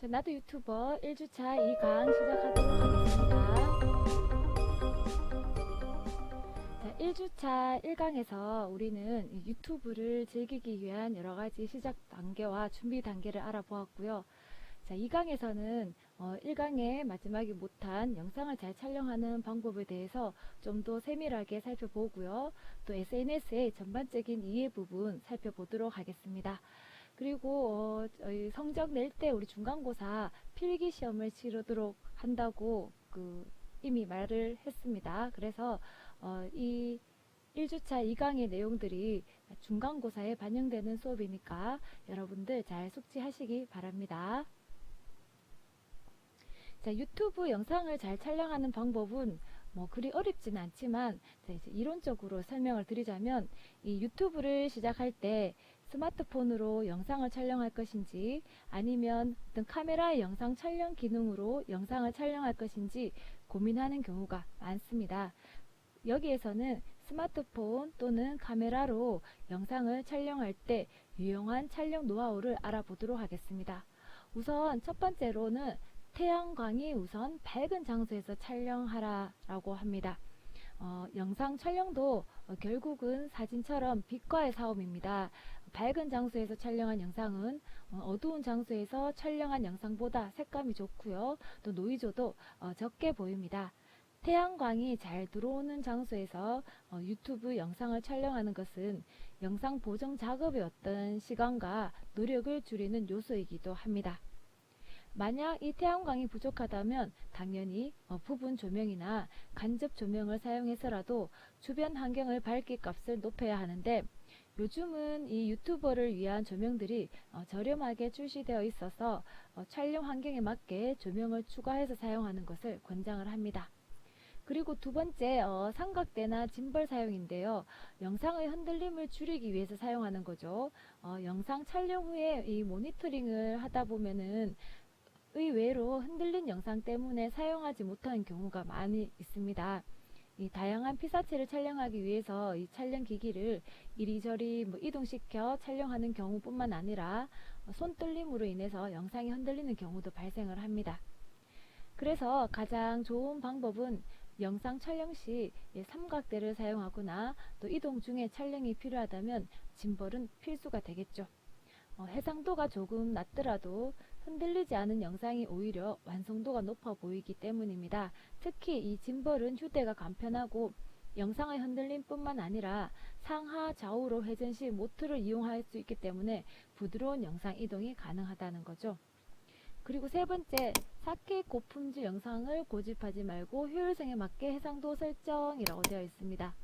나도 유튜버 1주차 2강 시작하도록 하겠습니다. 자, 1주차 1강에서 우리는 유튜브를 즐기기 위한 여러가지 시작 단계와 준비 단계를 알아보았고요. 자, 2강에서는 1강의 마지막에 못한 영상을 잘 촬영하는 방법에 대해서 좀 더 세밀하게 살펴보고요. 또 SNS의 전반적인 이해 부분 살펴보도록 하겠습니다. 그리고 저희 성적 낼 때 우리 중간고사 필기 시험을 치르도록 한다고 이미 말을 했습니다. 그래서 이 1주차 2강의 내용들이 중간고사에 반영되는 수업이니까 여러분들 잘 숙지하시기 바랍니다. 자, 유튜브 영상을 잘 촬영하는 방법은 그리 어렵지는 않지만 이제 이론적으로 설명을 드리자면 이 유튜브를 시작할 때 스마트폰으로 영상을 촬영할 것인지 아니면 어떤 카메라의 영상 촬영 기능으로 영상을 촬영할 것인지 고민하는 경우가 많습니다. 여기에서는 스마트폰 또는 카메라로 영상을 촬영할 때 유용한 촬영 노하우를 알아보도록 하겠습니다. 우선 첫 번째로는 태양광이 우선 밝은 장소에서 촬영하라 라고 합니다. 영상 촬영도 결국은 사진처럼 빛과의 싸움입니다. 밝은 장소에서 촬영한 영상은 어두운 장소에서 촬영한 영상보다 색감이 좋고요. 또 노이즈도 적게 보입니다. 태양광이 잘 들어오는 장소에서 유튜브 영상을 촬영하는 것은 영상 보정 작업의 어떤 시간과 노력을 줄이는 요소이기도 합니다. 만약 이 태양광이 부족하다면 당연히 부분 조명이나 간접 조명을 사용해서라도 주변 환경을 밝기 값을 높여야 하는데 요즘은 이 유튜버를 위한 조명들이 저렴하게 출시되어 있어서 촬영 환경에 맞게 조명을 추가해서 사용하는 것을 권장을 합니다. 그리고 두 번째 삼각대나 짐벌 사용인데요. 영상의 흔들림을 줄이기 위해서 사용하는 거죠. 영상 촬영 후에 이 모니터링을 하다 보면은 의외로 흔들린 영상 때문에 사용하지 못하는 경우가 많이 있습니다. 이 다양한 피사체를 촬영하기 위해서 이 촬영 기기를 이리저리 이동시켜 촬영하는 경우뿐만 아니라 손떨림으로 인해서 영상이 흔들리는 경우도 발생을 합니다. 그래서 가장 좋은 방법은 영상 촬영 시 삼각대를 사용하거나 또 이동 중에 촬영이 필요하다면 짐벌은 필수가 되겠죠. 해상도가 조금 낮더라도 흔들리지 않은 영상이 오히려 완성도가 높아 보이기 때문입니다. 특히 이 짐벌은 휴대가 간편하고 영상의 흔들림 뿐만 아니라 상하 좌우로 회전 시 모터를 이용할 수 있기 때문에 부드러운 영상 이동이 가능하다는 거죠. 그리고 세 번째, 4K 고품질 영상을 고집하지 말고 효율성에 맞게 해상도 설정이라고 되어 있습니다.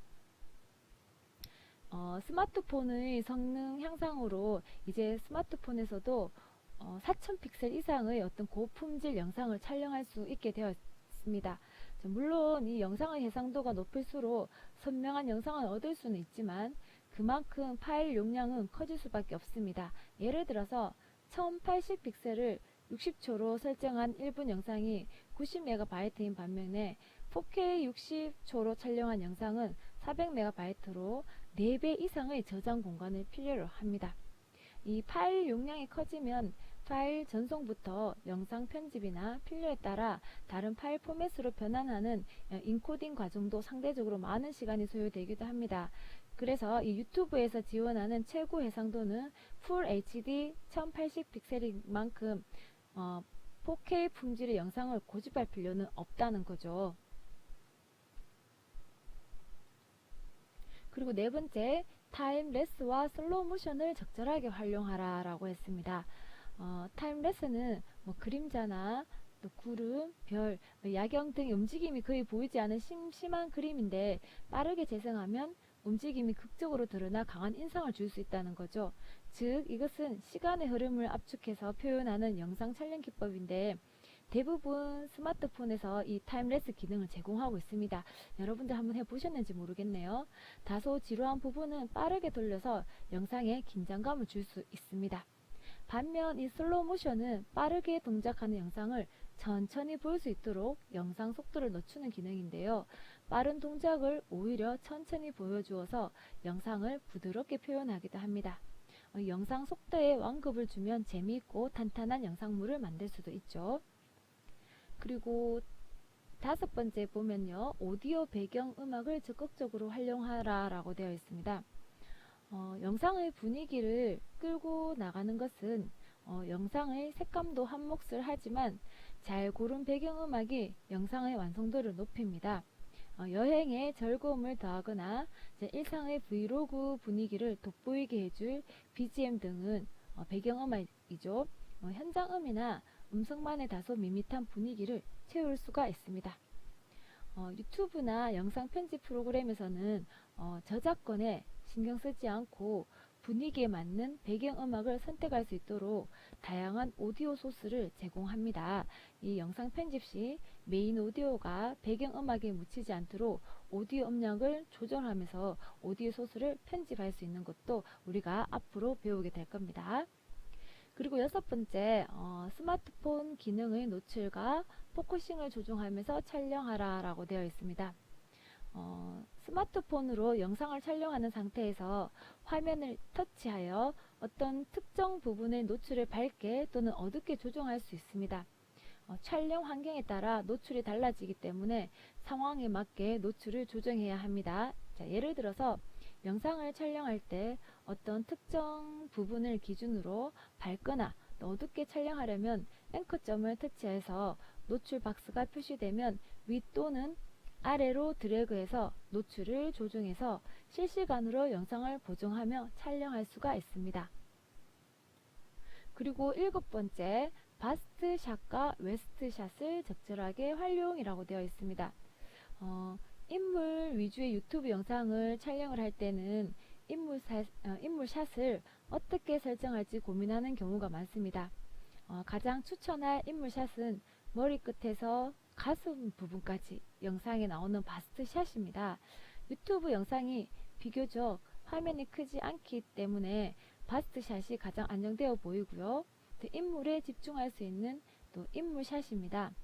스마트폰의 성능 향상으로 이제 스마트폰에서도 4000 픽셀 이상의 어떤 고품질 영상을 촬영할 수 있게 되었습니다. 물론 이 영상의 해상도가 높을수록 선명한 영상을 얻을 수는 있지만 그만큼 파일 용량은 커질 수밖에 없습니다. 예를 들어서 1080 픽셀을 60초로 설정한 1분 영상이 90MB인 반면에 4K 60초로 촬영한 영상은 400MB로 4배 이상의 저장 공간을 필요로 합니다. 이 파일 용량이 커지면 파일 전송부터 영상 편집이나 필요에 따라 다른 파일 포맷으로 변환하는 인코딩 과정도 상대적으로 많은 시간이 소요되기도 합니다. 그래서 이 유튜브에서 지원하는 최고 해상도는 풀 HD 1080 픽셀인 만큼 4K 품질의 영상을 고집할 필요는 없다는 거죠. 그리고 네 번째, 타임레스와 슬로우 모션을 적절하게 활용하라 라고 했습니다. 타임레스는 그림자나 또 구름, 별, 야경 등의 움직임이 거의 보이지 않은 심심한 그림인데 빠르게 재생하면 움직임이 극적으로 드러나 강한 인상을 줄 수 있다는 거죠. 즉 이것은 시간의 흐름을 압축해서 표현하는 영상 촬영 기법인데 대부분 스마트폰에서 이 타임레스 기능을 제공하고 있습니다. 여러분들 한번 해보셨는지 모르겠네요. 다소 지루한 부분은 빠르게 돌려서 영상에 긴장감을 줄 수 있습니다. 반면 이 슬로우 모션은 빠르게 동작하는 영상을 천천히 볼 수 있도록 영상 속도를 늦추는 기능인데요. 빠른 동작을 오히려 천천히 보여주어서 영상을 부드럽게 표현하기도 합니다. 영상 속도에 완급을 주면 재미있고 탄탄한 영상물을 만들 수도 있죠. 그리고 다섯 번째 보면요, 오디오 배경 음악을 적극적으로 활용하라 라고 되어 있습니다. 영상의 분위기를 끌고 나가는 것은 영상의 색감도 한 몫을 하지만 잘 고른 배경음악이 영상의 완성도를 높입니다. 여행에 즐거움을 더하거나 일상의 브이로그 분위기를 돋보이게 해줄 BGM 등은 배경음악이죠. 현장음이나 음성만의 다소 밋밋한 분위기를 채울 수가 있습니다. 유튜브나 영상 편집 프로그램에서는 저작권에 신경 쓰지 않고 분위기에 맞는 배경음악을 선택할 수 있도록 다양한 오디오 소스를 제공합니다. 이 영상 편집 시 메인 오디오가 배경음악에 묻히지 않도록 오디오 음량을 조절하면서 오디오 소스를 편집할 수 있는 것도 우리가 앞으로 배우게 될 겁니다. 그리고 여섯 번째, 스마트폰 기능의 노출과 포커싱을 조정하면서 촬영하라 라고 되어 있습니다. 스마트폰으로 영상을 촬영하는 상태에서 화면을 터치하여 어떤 특정 부분의 노출을 밝게 또는 어둡게 조정할 수 있습니다. 촬영 환경에 따라 노출이 달라지기 때문에 상황에 맞게 노출을 조정해야 합니다. 자, 예를 들어서 영상을 촬영할 때 어떤 특정 부분을 기준으로 밝거나 어둡게 촬영하려면 앵커점을 터치해서 노출 박스가 표시되면 위 또는 아래로 드래그해서 노출을 조정해서 실시간으로 영상을 보정하며 촬영할 수가 있습니다. 그리고 일곱 번째, 바스트 샷과 웨스트 샷을 적절하게 활용이라고 되어 있습니다. 인물 위주의 유튜브 영상을 촬영을 할 때는 인물 샷을 어떻게 설정할지 고민하는 경우가 많습니다. 가장 추천할 인물 샷은 머리끝에서 가슴 부분까지 영상에 나오는 바스트 샷입니다. 유튜브 영상이 비교적 화면이 크지 않기 때문에 바스트 샷이 가장 안정되어 보이고요. 인물에 집중할 수 있는 또 인물 샷입니다.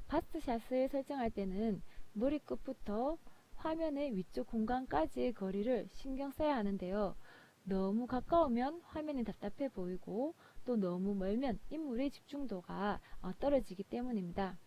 바스트 샷을 설정할 때는 머리끝부터 화면의 위쪽 공간까지의 거리를 신경 써야 하는데요. 너무 가까우면 화면이 답답해 보이고 또 너무 멀면 인물의 집중도가 떨어지기 때문입니다.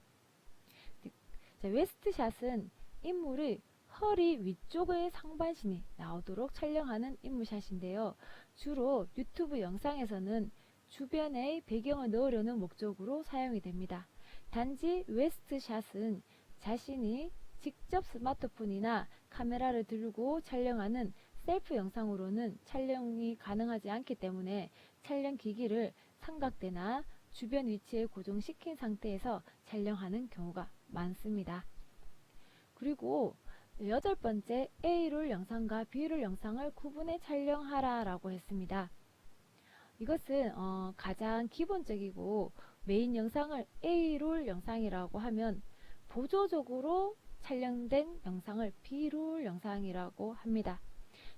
자, 웨스트 샷은 인물의 허리 위쪽의 상반신이 나오도록 촬영하는 인물샷인데요. 주로 유튜브 영상에서는 주변의 배경을 넣으려는 목적으로 사용이 됩니다. 단지 웨스트 샷은 자신이 직접 스마트폰이나 카메라를 들고 촬영하는 셀프 영상으로는 촬영이 가능하지 않기 때문에 촬영 기기를 삼각대나 주변 위치에 고정시킨 상태에서 촬영하는 경우가 많습니다. 그리고 여덟 번째, A롤 영상과 B롤 영상을 구분해 촬영하라 라고 했습니다. 이것은 가장 기본적이고 메인 영상을 A롤 영상이라고 하면 보조적으로 촬영된 영상을 B롤 영상이라고 합니다.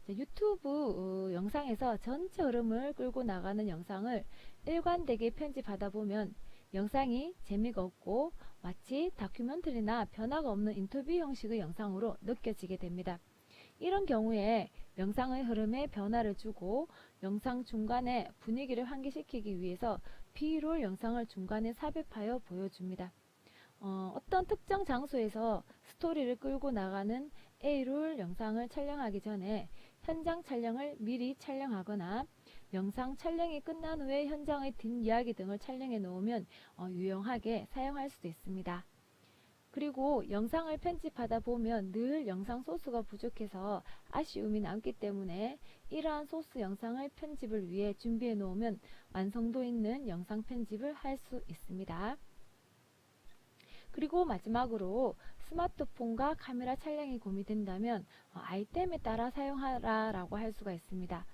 유튜브 영상에서 전체 흐름을 끌고 나가는 영상을 일관되게 편집하다 보면 영상이 재미가 없고 마치 다큐멘터리나 변화가 없는 인터뷰 형식의 영상으로 느껴지게 됩니다. 이런 경우에 영상의 흐름에 변화를 주고 영상 중간에 분위기를 환기시키기 위해서 B롤 영상을 중간에 삽입하여 보여줍니다. 어떤 특정 장소에서 스토리를 끌고 나가는 A롤 영상을 촬영하기 전에 현장 촬영을 미리 촬영하거나 영상 촬영이 끝난 후에 현장의 뒷이야기 등을 촬영해 놓으면 유용하게 사용할 수도 있습니다. 그리고 영상을 편집하다 보면 늘 영상 소스가 부족해서 아쉬움이 남기 때문에 이러한 소스 영상을 편집을 위해 준비해 놓으면 완성도 있는 영상 편집을 할 수 있습니다. 그리고 마지막으로 스마트폰과 카메라 촬영이 고민된다면 아이템에 따라 사용하라 라고 할 수가 있습니다.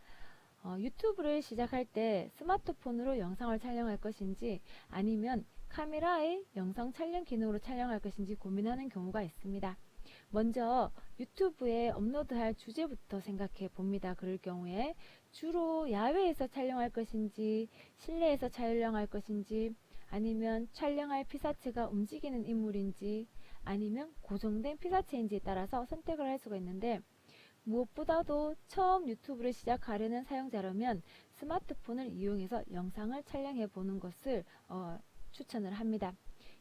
유튜브를 시작할 때 스마트폰으로 영상을 촬영할 것인지 아니면 카메라의 영상 촬영 기능으로 촬영할 것인지 고민하는 경우가 있습니다. 먼저 유튜브에 업로드할 주제부터 생각해 봅니다. 그럴 경우에 주로 야외에서 촬영할 것인지 실내에서 촬영할 것인지 아니면 촬영할 피사체가 움직이는 인물인지 아니면 고정된 피사체인지에 따라서 선택을 할 수가 있는데 무엇보다도 처음 유튜브를 시작하려는 사용자라면 스마트폰을 이용해서 영상을 촬영해 보는 것을 추천을 합니다.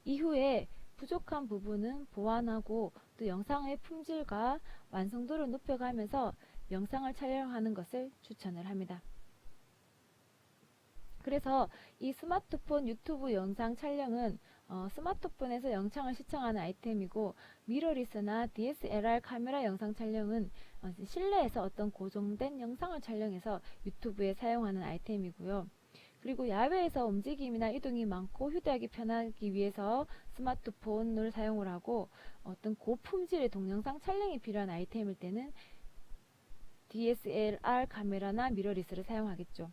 이후에 부족한 부분은 보완하고 또 영상의 품질과 완성도를 높여가면서 영상을 촬영하는 것을 추천을 합니다. 그래서 이 스마트폰 유튜브 영상 촬영은 스마트폰에서 영상을 시청하는 아이템이고, 미러리스나 DSLR 카메라 영상 촬영은 실내에서 어떤 고정된 영상을 촬영해서 유튜브에 사용하는 아이템이고요. 그리고 야외에서 움직임이나 이동이 많고 휴대하기 편하기 위해서 스마트폰을 사용을 하고, 어떤 고품질의 동영상 촬영이 필요한 아이템일 때는 DSLR 카메라나 미러리스를 사용하겠죠.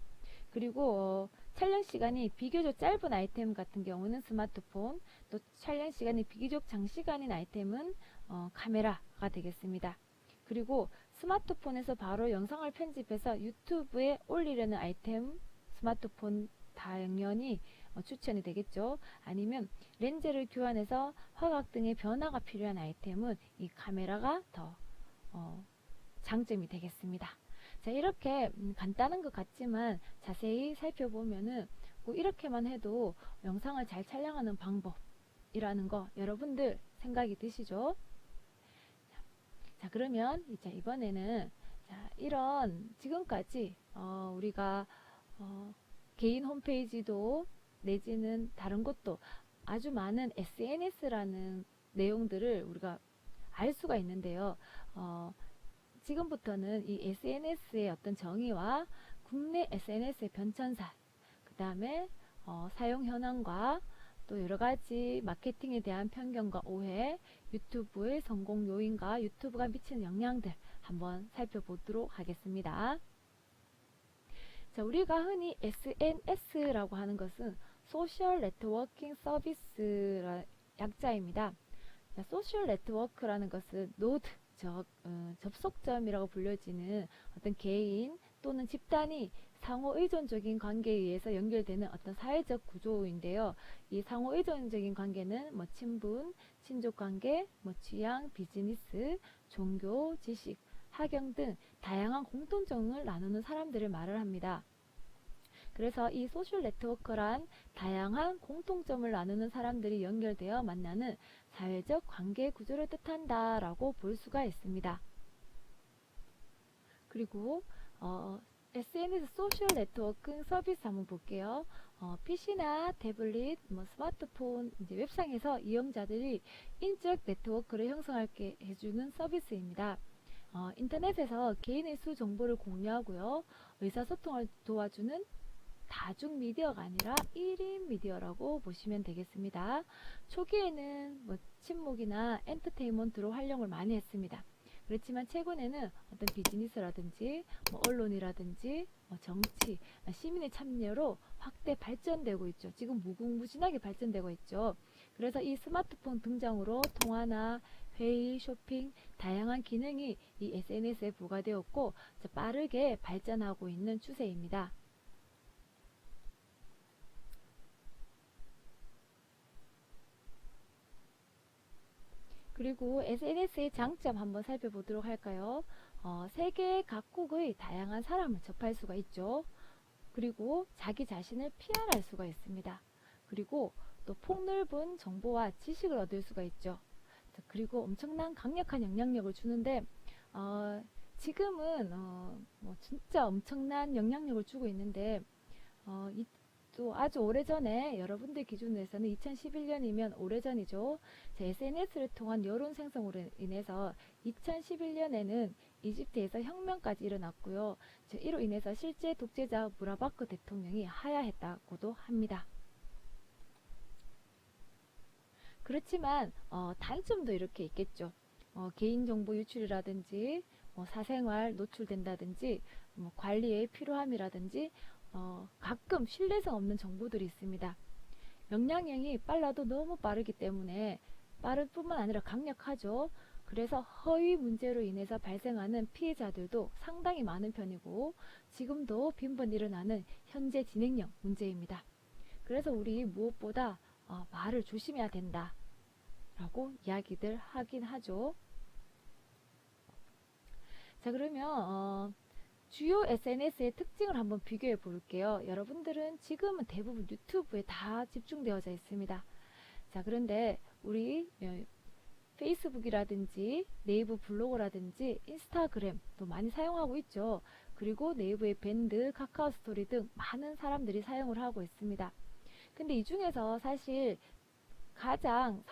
그리고 촬영 시간이 비교적 짧은 아이템 같은 경우는 스마트폰, 또 촬영 시간이 비교적 장시간인 아이템은 카메라가 되겠습니다. 그리고 스마트폰에서 바로 영상을 편집해서 유튜브에 올리려는 아이템, 스마트폰 당연히 추천이 되겠죠. 아니면 렌즈를 교환해서 화각 등의 변화가 필요한 아이템은 이 카메라가 더 장점이 되겠습니다. 자, 이렇게 간단한 것 같지만 자세히 살펴보면은 뭐 이렇게만 해도 영상을 잘 촬영하는 방법이라는 거 여러분들 생각이 드시죠? 자, 그러면 이제 이번에는 이런 지금까지 우리가 개인 홈페이지도 내지는 다른 것도 아주 많은 SNS라는 내용들을 우리가 알 수가 있는데요. 지금부터는 이 SNS의 어떤 정의와 국내 SNS의 변천사, 그 다음에 사용 현황과 또 여러가지 마케팅에 대한 편견과 오해, 유튜브의 성공 요인과 유튜브가 미치는 영향들 한번 살펴보도록 하겠습니다. 자, 우리가 흔히 SNS라고 하는 것은 소셜 네트워킹 서비스 약자입니다. 자, 소셜 네트워크라는 것은 노드, 접속점이라고 불려지는 어떤 개인 또는 집단이 상호 의존적인 관계에 의해서 연결되는 어떤 사회적 구조인데요. 이 상호 의존적인 관계는 뭐 친분, 친족 관계, 뭐 취향, 비즈니스, 종교, 지식, 학영 등 다양한 공통점을 나누는 사람들을 말을 합니다. 그래서 이 소셜 네트워크란 다양한 공통점을 나누는 사람들이 연결되어 만나는 사회적 관계 구조를 뜻한다라고 볼 수가 있습니다. 그리고 SNS 소셜 네트워크 서비스 한번 볼게요. PC나 태블릿, 스마트폰, 이제 웹상에서 이용자들이 인적 네트워크를 형성하게 해주는 서비스입니다. 인터넷에서 개인의 수 정보를 공유하고요. 의사소통을 도와주는 다중 미디어가 아니라 1인 미디어라고 보시면 되겠습니다. 초기에는 친목이나 엔터테인먼트로 활용을 많이 했습니다. 그렇지만 최근에는 어떤 비즈니스라든지 언론이라든지 정치, 시민의 참여로 확대 발전되고 있죠. 지금 무궁무진하게 발전되고 있죠. 그래서 이 스마트폰 등장으로 통화나 회의, 쇼핑, 다양한 기능이 이 SNS에 부과되었고 빠르게 발전하고 있는 추세입니다. 그리고 SNS의 장점 한번 살펴보도록 할까요? 세계 각국의 다양한 사람을 접할 수가 있죠. 그리고 자기 자신을 PR할 수가 있습니다. 그리고 또 폭넓은 정보와 지식을 얻을 수가 있죠. 그리고 엄청난 강력한 영향력을 주는데 지금은 진짜 엄청난 영향력을 주고 있는데 또 아주 오래전에 여러분들 기준에서는 2011년이면 오래전이죠. SNS를 통한 여론 생성으로 인해서 2011년에는 이집트에서 혁명까지 일어났고요. 이로 인해서 실제 독재자 무라바크 대통령이 하야했다고도 합니다. 그렇지만 단점도 이렇게 있겠죠. 개인정보 유출이라든지 사생활 노출된다든지 관리의 필요함이라든지 가끔 신뢰성 없는 정보들이 있습니다. 영향력이 빨라도 너무 빠르기 때문에 빠를 뿐만 아니라 강력하죠. 그래서 허위 문제로 인해서 발생하는 피해자들도 상당히 많은 편이고 지금도 빈번 일어나는 현재 진행형 문제입니다. 그래서 우리 무엇보다 말을 조심해야 된다 라고 이야기들 하긴 하죠. 자, 그러면 주요 SNS의 특징을 한번 비교해 볼게요. 여러분들은 지금은 대부분 유튜브에 다 집중되어져 있습니다. 자, 그런데 우리 페이스북이라든지 네이버 블로그라든지 인스타그램도 많이 사용하고 있죠. 그리고 네이버의 밴드, 카카오 스토리 등 많은 사람들이 사용을 하고 있습니다. 근데 이 중에서 사실 가장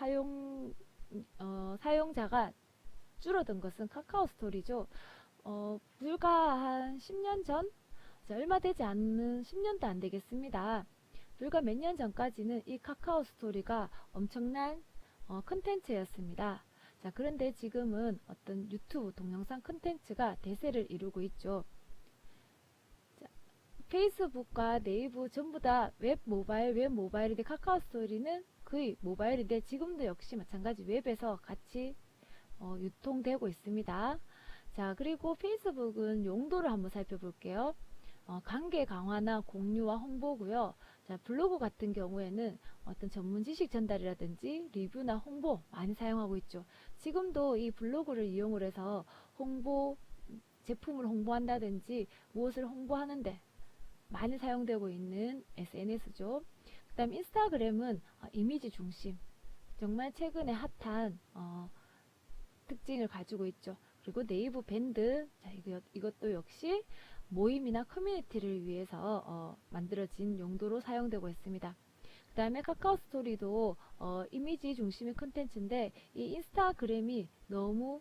사용자가 줄어든 것은 카카오 스토리죠. 불과 한 10년 전? 얼마 되지 않는 10년도 안 되겠습니다. 불과 몇 년 전까지는 이 카카오 스토리가 엄청난 컨텐츠였습니다. 자, 그런데 지금은 어떤 유튜브 동영상 컨텐츠가 대세를 이루고 있죠. 자, 페이스북과 네이버 전부 다 웹 모바일인데 카카오 스토리는 거의 모바일인데 지금도 역시 마찬가지 웹에서 같이 유통되고 있습니다. 자, 그리고 페이스북은 용도를 한번 살펴볼게요. 관계 강화나 공유와 홍보고요. 자, 블로그 같은 경우에는 어떤 전문 지식 전달이라든지 리뷰나 홍보 많이 사용하고 있죠. 지금도 이 블로그를 이용을 해서 제품을 홍보한다든지 무엇을 홍보하는데 많이 사용되고 있는 SNS죠. 그 다음 인스타그램은 이미지 중심, 정말 최근에 핫한 특징을 가지고 있죠. 그리고 네이버 밴드, 자, 이것도 역시 모임이나 커뮤니티를 위해서 만들어진 용도로 사용되고 있습니다. 그 다음에 카카오 스토리도 이미지 중심의 컨텐츠인데 이 인스타그램이 너무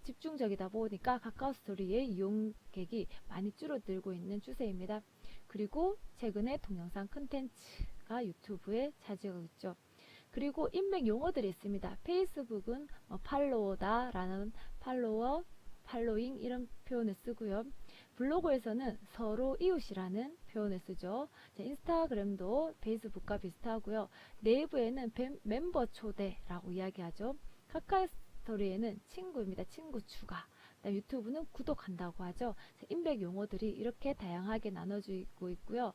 집중적이다 보니까 카카오 스토리의 이용객이 많이 줄어들고 있는 추세입니다. 그리고 최근에 동영상 컨텐츠가 유튜브에 차지하고 있죠. 그리고 인맥 용어들이 있습니다. 페이스북은 팔로워다 라는 팔로워, 팔로잉 이런 표현을 쓰고요. 블로그에서는 서로 이웃이라는 표현을 쓰죠. 자, 인스타그램도 페이스북과 비슷하고요. 네이버에는 멤버 초대라고 이야기하죠. 카카오 스토리에는 친구입니다. 친구 추가. 유튜브는 구독한다고 하죠. 자, 인맥 용어들이 이렇게 다양하게 나눠지고 있고요.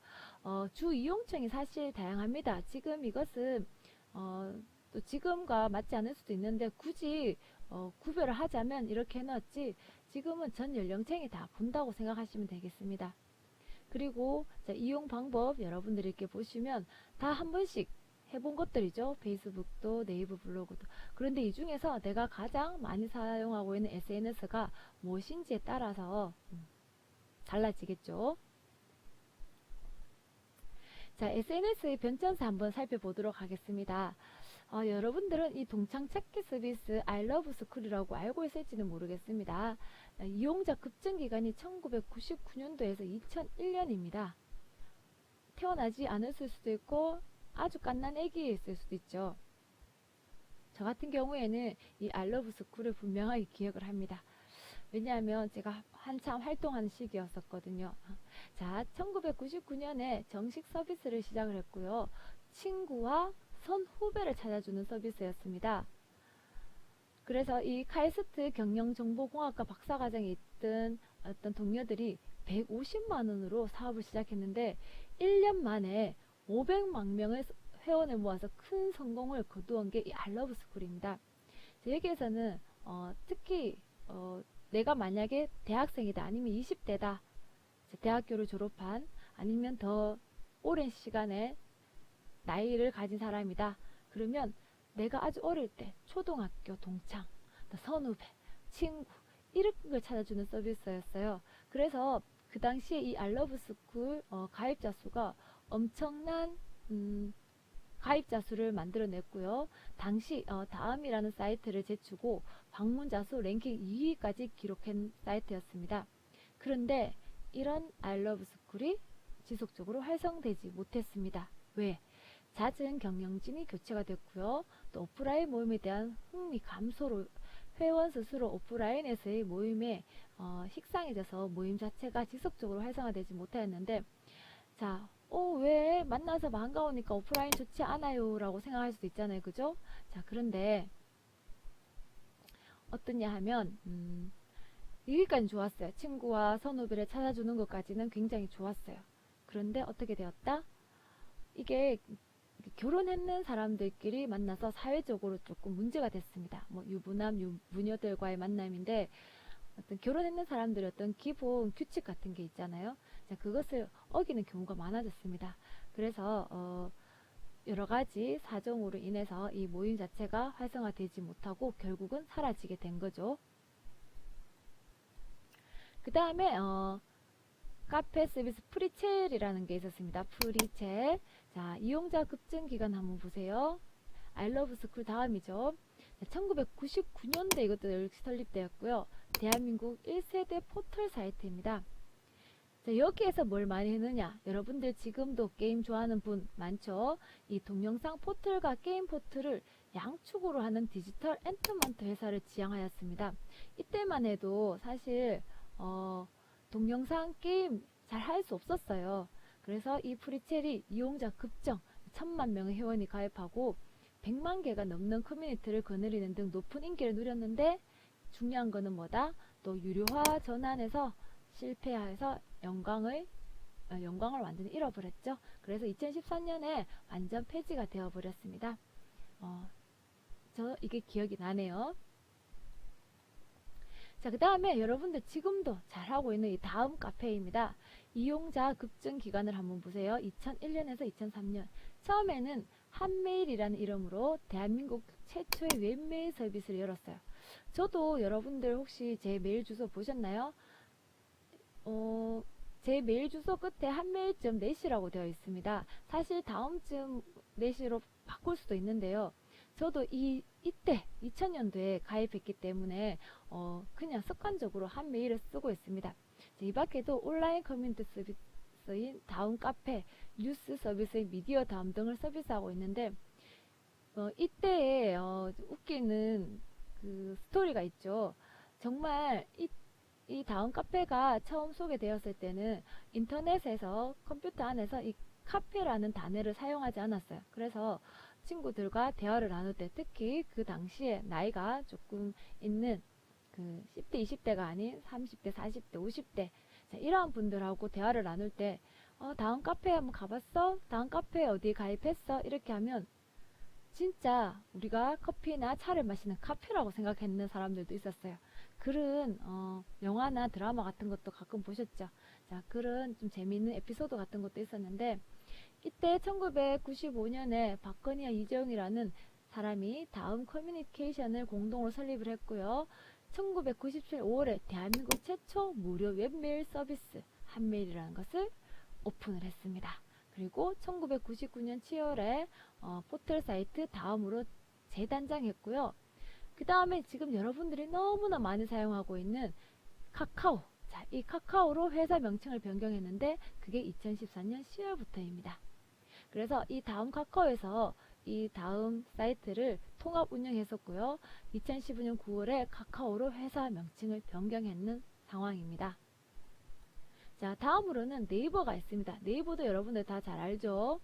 주 이용층이 사실 다양합니다. 지금 이것은 또 지금과 맞지 않을 수도 있는데 굳이 구별을 하자면 이렇게 해놨지 지금은 전 연령층이 다 본다고 생각하시면 되겠습니다. 그리고 자, 이용 방법 여러분들이 이렇게 보시면 다 한 번씩 해본 것들이죠. 페이스북도 네이버 블로그도. 그런데 이 중에서 내가 가장 많이 사용하고 있는 SNS가 무엇인지에 따라서 달라지겠죠. 자, SNS의 변천사 한번 살펴보도록 하겠습니다. 여러분들은 이 동창 찾기 서비스 I love school이라고 알고 있을지는 모르겠습니다. 이용자 급증 기간이 1999년도에서 2001년입니다. 태어나지 않았을 수도 있고 아주 갓난 아기였을 수도 있죠. 저 같은 경우에는 이 I love school을 분명하게 기억을 합니다. 왜냐하면 제가 한참 활동하는 시기였었거든요. 자, 1999년에 정식 서비스를 시작을 했고요. 친구와 선후배를 찾아주는 서비스였습니다. 그래서 이 카이스트 경영정보공학과 박사과정에 있던 어떤 동료들이 150만원으로 사업을 시작했는데 1년 만에 500만 명의 회원을 모아서 큰 성공을 거두은 게 이 알러브스쿨입니다. 여기에서는 특히 내가 만약에 대학생이다 아니면 20대다 대학교를 졸업한 아니면 더 오랜 시간에 나이를 가진 사람이다. 그러면 내가 아주 어릴 때 초등학교 동창, 선후배, 친구 이런 걸 찾아주는 서비스였어요. 그래서 그 당시에 이 알러브스쿨 가입자 수가 엄청난 가입자 수를 만들어냈고요. 당시 다음이라는 사이트를 제치고 방문자 수 랭킹 2위까지 기록한 사이트였습니다. 그런데 이런 알러브스쿨이 지속적으로 활성되지 못했습니다. 왜? 잦은 경영진이 교체가 됐고요. 또 오프라인 모임에 대한 흥미 감소로 회원 스스로 오프라인에서의 모임에 식상해져서 모임 자체가 지속적으로 활성화되지 못하였는데 자, 왜 만나서 반가우니까 오프라인 좋지 않아요 라고 생각할 수도 있잖아요. 그죠? 자, 그런데 어떠냐 하면 여기까지 좋았어요. 친구와 선후배를 찾아주는 것까지는 굉장히 좋았어요. 그런데 어떻게 되었다? 이게 결혼했는 사람들끼리 만나서 사회적으로 조금 문제가 됐습니다. 뭐 유부남, 유부녀들과의 만남인데 어떤 결혼했는 사람들의 어떤 기본 규칙 같은 게 있잖아요. 자, 그것을 어기는 경우가 많아졌습니다. 그래서 여러 가지 사정으로 인해서 이 모임 자체가 활성화되지 못하고 결국은 사라지게 된 거죠. 그 다음에 카페 서비스 프리첼이라는 게 있었습니다. 프리첼. 자, 이용자 급증 기간 한번 보세요. 아이러브스쿨 다음이죠. 1999년도에 이것도 설립되었고요. 대한민국 1세대 포털 사이트입니다. 자, 여기에서 뭘 많이 했느냐? 여러분들 지금도 게임 좋아하는 분 많죠? 이 동영상 포털과 게임 포털을 양축으로 하는 디지털 엔터테인먼트 회사를 지향하였습니다. 이때만 해도 사실 동영상 게임 잘 할 수 없었어요. 그래서 이 프리첼이 이용자 급증, 1000만 명의 회원이 가입하고 100만 개가 넘는 커뮤니티를 거느리는 등 높은 인기를 누렸는데 중요한 거는 뭐다? 또 유료화 전환에서 실패해서 영광을 완전히 잃어버렸죠. 그래서 2014년에 완전 폐지가 되어버렸습니다. 이게 기억이 나네요. 자, 그 다음에 여러분들 지금도 잘하고 있는 이 다음 카페입니다. 이용자 급증 기간을 한번 보세요. 2001년에서 2003년. 처음에는 한메일이라는 이름으로 대한민국 최초의 웹메일 서비스를 열었어요. 저도 여러분들 혹시 제 메일 주소 보셨나요? 제 메일 주소 끝에 한메일.net이라고 되어 있습니다. 사실 다음쯤 net으로 바꿀 수도 있는데요. 저도 이때 2000년도에 가입했기 때문에 그냥 습관적으로 한메일을 쓰고 있습니다. 이 밖에도 온라인 커뮤니티 서비스인 다음 카페, 뉴스 서비스인 미디어 다음 등을 서비스하고 있는데 이때에 웃기는 그 스토리가 있죠. 정말 이 다음 카페가 처음 소개되었을 때는 인터넷에서 컴퓨터 안에서 이 카페라는 단어를 사용하지 않았어요. 그래서 친구들과 대화를 나눌 때 특히 그 당시에 나이가 조금 있는 그 10대, 20대가 아닌 30대, 40대, 50대 자, 이러한 분들하고 대화를 나눌 때 다음 카페에 한번 가봤어? 다음 카페에 어디 가입했어? 이렇게 하면 진짜 우리가 커피나 차를 마시는 카페라고 생각했는 사람들도 있었어요. 그런 영화나 드라마 같은 것도 가끔 보셨죠. 자, 그런 좀 재미있는 에피소드 같은 것도 있었는데 이때 1995년에 박건희와 이재용이라는 사람이 다음 커뮤니케이션을 공동으로 설립을 했고요. 1997년 5월에 대한민국 최초 무료 웹메일 서비스 한메일이라는 것을 오픈을 했습니다. 그리고 1999년 7월에 포털 사이트 다음으로 재단장했고요. 그 다음에 지금 여러분들이 너무나 많이 사용하고 있는 카카오. 자, 이 카카오로 회사 명칭을 변경했는데 그게 2014년 10월부터입니다. 그래서 이 다음 카카오에서 이 다음 사이트를 통합 운영했었고요. 2015년 9월에 카카오로 회사 명칭을 변경했는 상황입니다. 자, 다음으로는 네이버가 있습니다. 네이버도 여러분들 다 잘 알죠?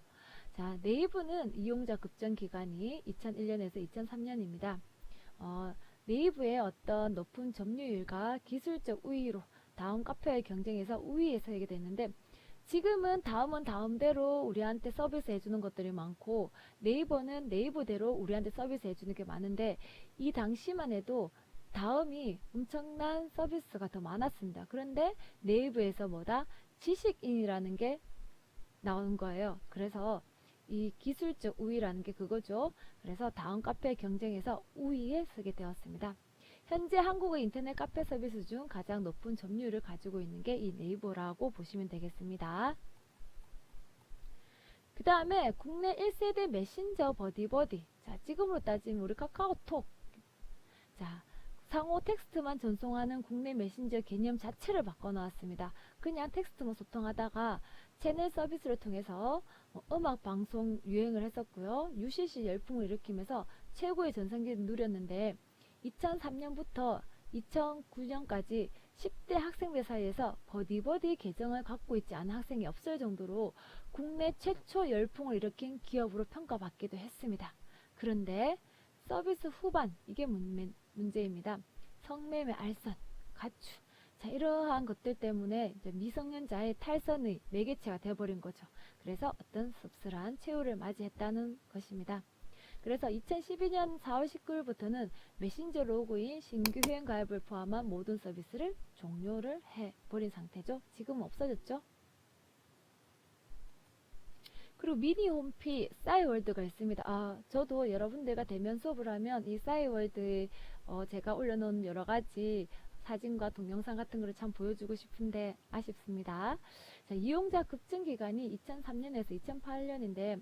자, 네이버는 이용자 급증 기간이 2001년에서 2003년입니다. 네이버의 어떤 높은 점유율과 기술적 우위로 다음 카페와의 경쟁에서 우위에 서게 됐는데 지금은 다음은 다음대로 우리한테 서비스 해주는 것들이 많고 네이버는 네이버대로 우리한테 서비스 해주는 게 많은데 이 당시만 해도 다음이 엄청난 서비스가 더 많았습니다. 그런데 네이버에서 뭐다? 지식인이라는 게 나온 거예요. 그래서 이 기술적 우위라는 게 그거죠. 그래서 다음 카페 경쟁에서 우위에 서게 되었습니다. 현재 한국의 인터넷 카페 서비스 중 가장 높은 점유율을 가지고 있는 게 이 네이버라고 보시면 되겠습니다. 그 다음에 국내 1세대 메신저 버디버디. 자, 지금으로 따지면 우리 카카오톡. 자, 상호 텍스트만 전송하는 국내 메신저 개념 자체를 바꿔놓았습니다. 그냥 텍스트만 소통하다가 채널 서비스를 통해서 음악 방송 유행을 했었고요. UCC 열풍을 일으키면서 최고의 전성기를 누렸는데 2003년부터 2009년까지 10대 학생들 사이에서 버디버디 계정을 갖고 있지 않은 학생이 없을 정도로 국내 최초 열풍을 일으킨 기업으로 평가받기도 했습니다. 그런데 서비스 후반, 이게 문제입니다. 성매매, 알선, 가출. 자, 이러한 것들 때문에 이제 미성년자의 탈선의 매개체가 되어버린 거죠. 그래서 어떤 씁쓸한 최후를 맞이했다는 것입니다. 그래서 2012년 4월 19일부터는 메신저 로그인 신규 회원 가입을 포함한 모든 서비스를 종료를 해버린 상태죠. 지금은 없어졌죠. 그리고 미니 홈피 싸이월드가 있습니다. 저도 여러분들과 대면 수업을 하면 이 싸이월드에 제가 올려놓은 여러가지 사진과 동영상 같은 거를 참 보여주고 싶은데 아쉽습니다. 자, 이용자 급증 기간이 2003년에서 2008년인데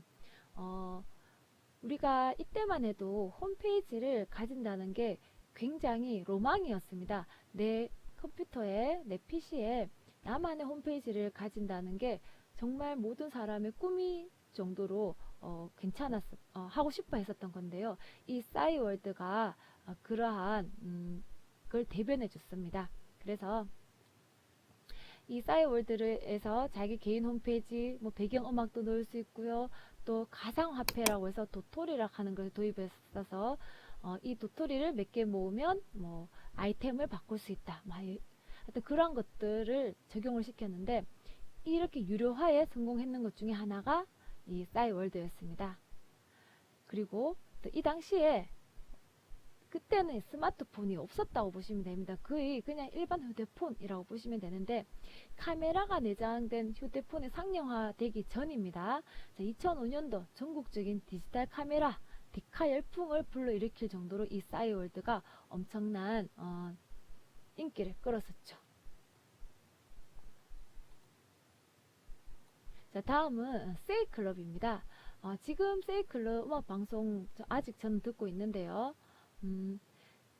우리가 이때만 해도 홈페이지를 가진다는 게 굉장히 로망이었습니다. 내 컴퓨터에, 내 PC에 나만의 홈페이지를 가진다는 게 정말 모든 사람의 꿈이 정도로 하고 싶어 했었던 건데요. 이 싸이월드가 그러한 그걸 대변해 줬습니다. 그래서 이 싸이월드에서 자기 개인 홈페이지, 뭐 배경음악도 넣을 수 있고요. 또 가상화폐라고 해서 도토리라고 하는 걸 도입했어서 이 도토리를 몇 개 모으면 뭐 아이템을 바꿀 수 있다. 하여튼 그런 것들을 적용을 시켰는데 이렇게 유료화에 성공했는 것 중에 하나가 이 싸이월드였습니다. 그리고 또 이 당시에 그때는 스마트폰이 없었다고 보시면 됩니다. 거의 그냥 일반 휴대폰이라고 보시면 되는데 카메라가 내장된 휴대폰이 상용화되기 전입니다. 2005년도 전국적인 디지털 카메라 디카 열풍을 불러일으킬 정도로 이 싸이월드가 엄청난 인기를 끌었었죠. 자, 다음은 세이클럽입니다. 지금 세이클럽 음악 방송 아직 저는 듣고 있는데요.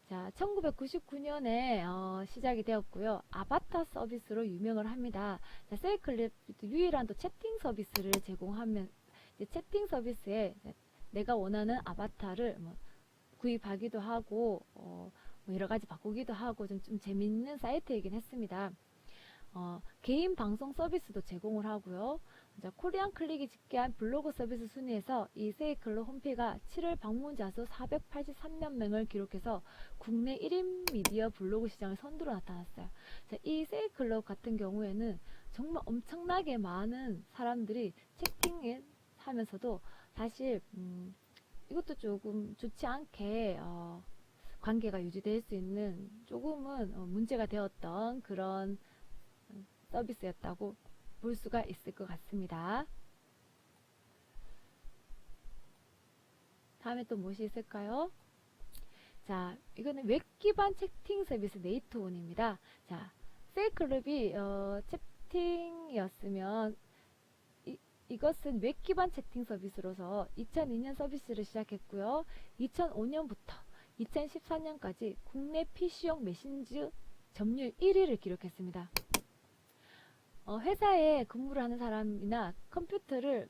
자, 1999년에 시작이 되었고요. 아바타 서비스로 유명을 합니다. 자, 세이클럽 유일한 또 채팅 서비스를 제공하면 채팅 서비스에 내가 원하는 아바타를 구입하기도 하고 뭐 여러 가지 바꾸기도 하고 좀 재밌는 사이트이긴 했습니다. 개인 방송 서비스도 제공을 하고요. 자, 코리안 클릭이 집계한 블로그 서비스 순위에서 이 세이클럽 홈페이지가 7월 방문자 수 483만 명을 기록해서 국내 1인 미디어 블로그 시장을 선두로 나타났어요. 자, 이 세이클럽 같은 경우에는 정말 엄청나게 많은 사람들이 채팅을 하면서도 사실 이것도 조금 좋지 않게 관계가 유지될 수 있는 조금은 문제가 되었던 그런 서비스였다고 볼 수가 있을 것 같습니다. 다음에 또 무엇이 있을까요? 자, 이거는 웹 기반 채팅 서비스 네이트온입니다. 자, 세이클럽이 채팅이었으면 이것은 웹 기반 채팅 서비스로서 2002년 서비스를 시작했고요. 2005년부터 2014년까지 국내 PC용 메신저 점유율 1위를 기록했습니다. 회사에 근무를 하는 사람이나 컴퓨터를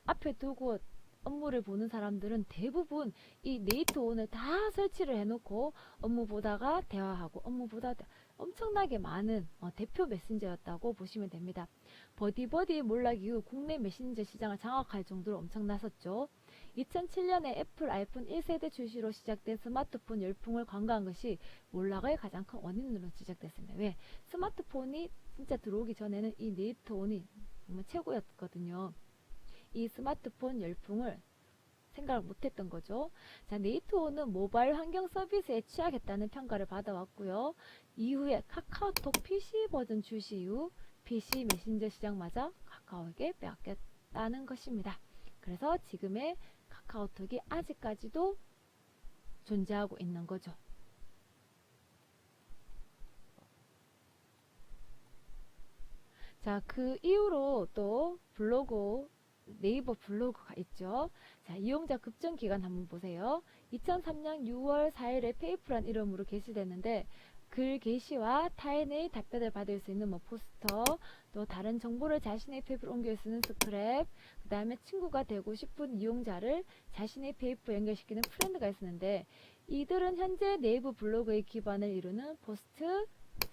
앞에 두고 업무를 보는 사람들은 대부분 이 네이트온을 다 설치를 해놓고 업무 보다가 대화하고 업무 보다 엄청나게 많은 대표 메신저였다고 보시면 됩니다. 버디버디 몰락 이후 국내 메신저 시장을 장악할 정도로 엄청났었죠. 2007년에 애플 아이폰 1세대 출시로 시작된 스마트폰 열풍을 관과한 것이 몰락의 가장 큰 원인으로 지적됐습니다. 왜? 스마트폰이 진짜 들어오기 전에는 이 네이트온이 정말 최고였거든요. 이 스마트폰 열풍을 생각을 못했던 거죠. 자, 네이트온은 모바일 환경 서비스에 취약했다는 평가를 받아왔고요. 이후에 카카오톡 PC 버전 출시 이후 PC 메신저 시장마저 카카오에게 빼앗겼다는 것입니다. 그래서 지금의 카카오톡이 아직까지도 존재하고 있는 거죠. 자, 그 이후로 또 네이버 블로그가 있죠. 자, 이용자 급증 기간 한번 보세요. 2003년 6월 4일에 페이프란 이름으로 게시됐는데 글 게시와 타인의 답변을 받을 수 있는 포스터, 또 다른 정보를 자신의 페이프로 옮길 수 있는 스크랩, 그 다음에 친구가 되고 싶은 이용자를 자신의 페이프로 연결시키는 프렌드가 있었는데 이들은 현재 네이버 블로그의 기반을 이루는 포스트,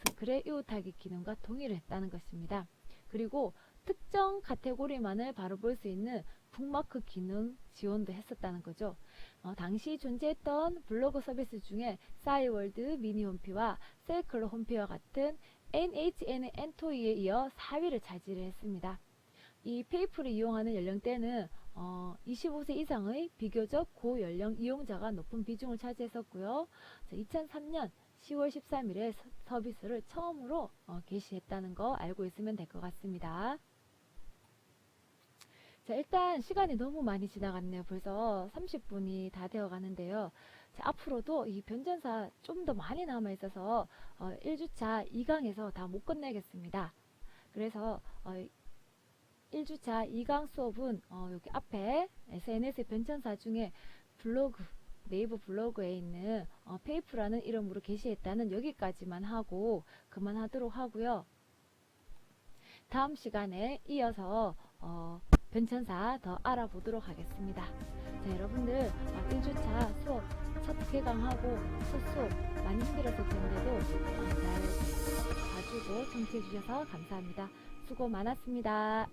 스크랩 이웃하기 기능과 동의를 했다는 것입니다. 그리고 특정 카테고리만을 바로 볼 수 있는 북마크 기능 지원도 했었다는 거죠. 당시 존재했던 블로그 서비스 중에 싸이월드, 미니홈피와 세이클럽 홈피와 같은 NHN의 엔토이에 이어 4위를 차지를 했습니다. 이 페이프를 이용하는 연령대는 25세 이상의 비교적 고연령 이용자가 높은 비중을 차지했었고요. 2003년 10월 13일에 서비스를 처음으로 개시했다는 거 알고 있으면 될 것 같습니다. 자, 일단 시간이 너무 많이 지나갔네요. 벌써 30분이 다 되어 가는데요. 자, 앞으로도 이 변전사 좀 더 많이 남아 있어서 1주차 2강에서 다 못 끝내겠습니다. 그래서 1주차 2강 수업은 여기 앞에 SNS 변천사 중에 블로그, 네이버 블로그에 있는 페이프라는 이름으로 게시했다는 여기까지만 하고 그만하도록 하고요. 다음 시간에 이어서 변천사 더 알아보도록 하겠습니다. 자, 여러분들 1주차 수업 첫 개강하고 첫 수업 많이 힘들었을 텐데도 잘 봐주고 청취해 주셔서 감사합니다. 수고 많았습니다.